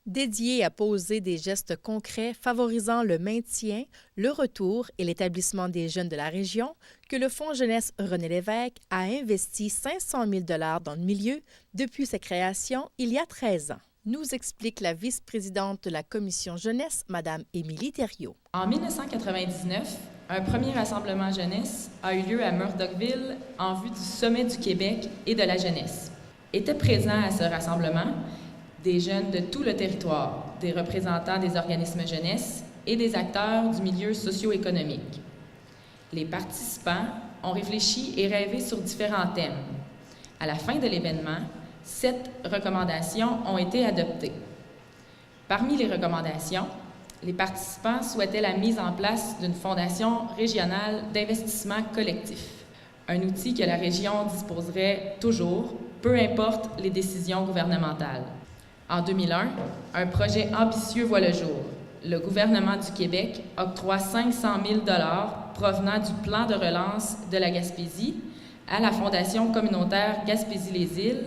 Dédié à poser des gestes concrets favorisant le maintien, le retour et l'établissement des jeunes de la région, que le Fonds Jeunesse René Lévesque a investi 500 000 $ dans le milieu depuis sa création il y a 13 ans, nous explique la vice-présidente de la Commission Jeunesse, Mme Émilie Thériault. En 1999, un premier rassemblement jeunesse a eu lieu à Murdochville en vue du Sommet du Québec et de la jeunesse. Étaient présents à ce rassemblement des jeunes de tout le territoire, des représentants des organismes jeunesse et des acteurs du milieu socio-économique. Les participants ont réfléchi et rêvé sur différents thèmes. À la fin de l'événement, 7 recommandations ont été adoptées. Parmi les recommandations, les participants souhaitaient la mise en place d'une fondation régionale d'investissement collectif, un outil que la région disposerait toujours, peu importe les décisions gouvernementales. En 2001, un projet ambitieux voit le jour. Le gouvernement du Québec octroie 500 000 $ provenant du plan de relance de la Gaspésie à la Fondation communautaire Gaspésie-les-Îles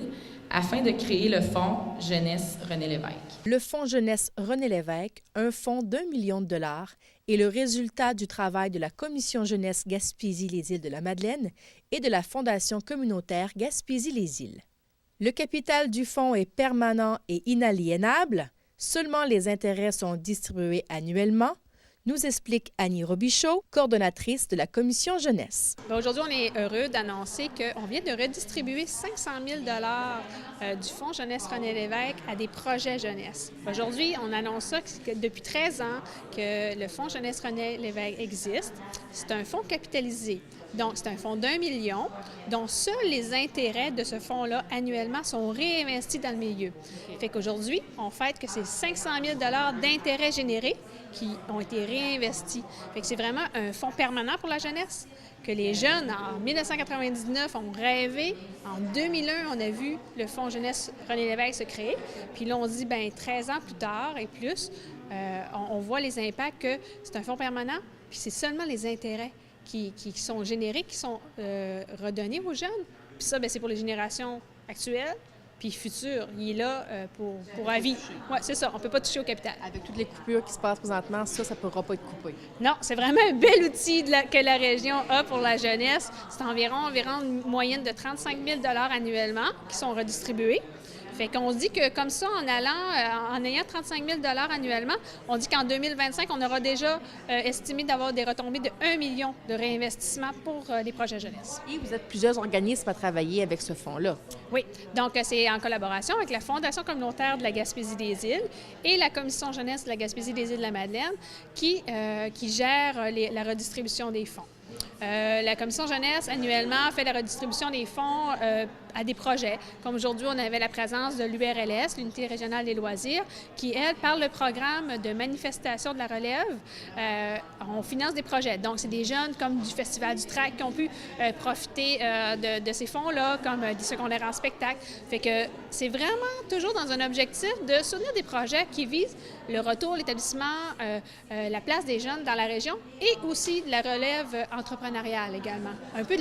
afin de créer le Fonds Jeunesse René Lévesque. Le Fonds Jeunesse René Lévesque, un fonds d'1 million de $, est le résultat du travail de la Commission Jeunesse Gaspésie-les-Îles de la Madeleine et de la Fondation communautaire Gaspésie-les-Îles. Le capital du fonds est permanent et inaliénable. Seulement les intérêts sont distribués annuellement, nous explique Annie Robichaud, coordonnatrice de la Commission Jeunesse. Aujourd'hui, on est heureux d'annoncer qu'on vient de redistribuer 500 000 $ du Fonds Jeunesse René Lévesque à des projets jeunesse. Aujourd'hui, on annonce ça que depuis 13 ans que le Fonds Jeunesse René Lévesque existe. C'est un fonds capitalisé. Donc, c'est un fonds d'1 million, dont seuls les intérêts de ce fonds-là annuellement sont réinvestis dans le milieu. Fait qu'aujourd'hui, on fête que c'est 500 000 $ d'intérêts générés qui ont été réinvestis. Fait que c'est vraiment un fonds permanent pour la jeunesse, que les jeunes, en 1999, ont rêvé. En 2001, on a vu le Fonds Jeunesse René Lévesque se créer. Puis là, on dit, 13 ans plus tard et plus, on voit les impacts que c'est un fonds permanent, puis c'est seulement les intérêts qui sont générés, qui sont redonnés aux jeunes. Puis ça, c'est pour les générations actuelles, puis futures. Il est là pour à vie. Oui, c'est ça. On ne peut pas toucher au capital. Avec toutes les coupures qui se passent présentement, ça ne pourra pas être coupé. Non, c'est vraiment un bel outil que la région a pour la jeunesse. C'est environ une moyenne de 35 000 $ annuellement qui sont redistribués. Fait qu'on dit que comme ça, en ayant 35 000 $ annuellement, on dit qu'en 2025, on aura déjà estimé d'avoir des retombées de 1 million de réinvestissements pour les projets jeunesse. Et vous êtes plusieurs organismes à travailler avec ce fonds-là. Oui, donc c'est en collaboration avec la Fondation communautaire de la Gaspésie-des-Îles et la Commission jeunesse de la Gaspésie-des-Îles de la Madeleine qui gère la redistribution des fonds. La Commission jeunesse, annuellement, fait la redistribution des fonds à des projets. Comme aujourd'hui, on avait la présence de l'URLS, l'Unité régionale des loisirs, qui, elle, par le programme de manifestation de la relève, on finance des projets. Donc, c'est des jeunes comme du Festival du Trac qui ont pu profiter de ces fonds-là, comme des secondaires en spectacle. Fait que c'est vraiment toujours dans un objectif de soutenir des projets qui visent le retour, l'établissement, la place des jeunes dans la région et aussi la relève entrepreneuriale également. Un peu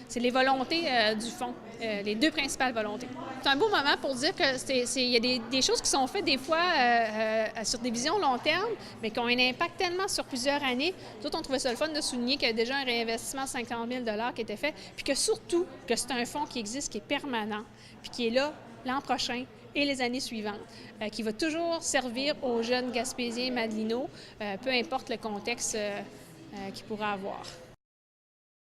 c'est les volontés du fonds, les deux principales volontés. C'est un beau moment pour dire qu'il y a des choses qui sont faites des fois sur des visions long terme, mais qui ont un impact tellement sur plusieurs années. Nous autres, on trouvait ça le fun de souligner qu'il y a déjà un réinvestissement de 50 000 $ qui était fait, puis que surtout, que c'est un fonds qui existe, qui est permanent, puis qui est là l'an prochain et les années suivantes, qui va toujours servir aux jeunes Gaspésiens et Madelinots, peu importe le contexte qu'ils pourraient avoir.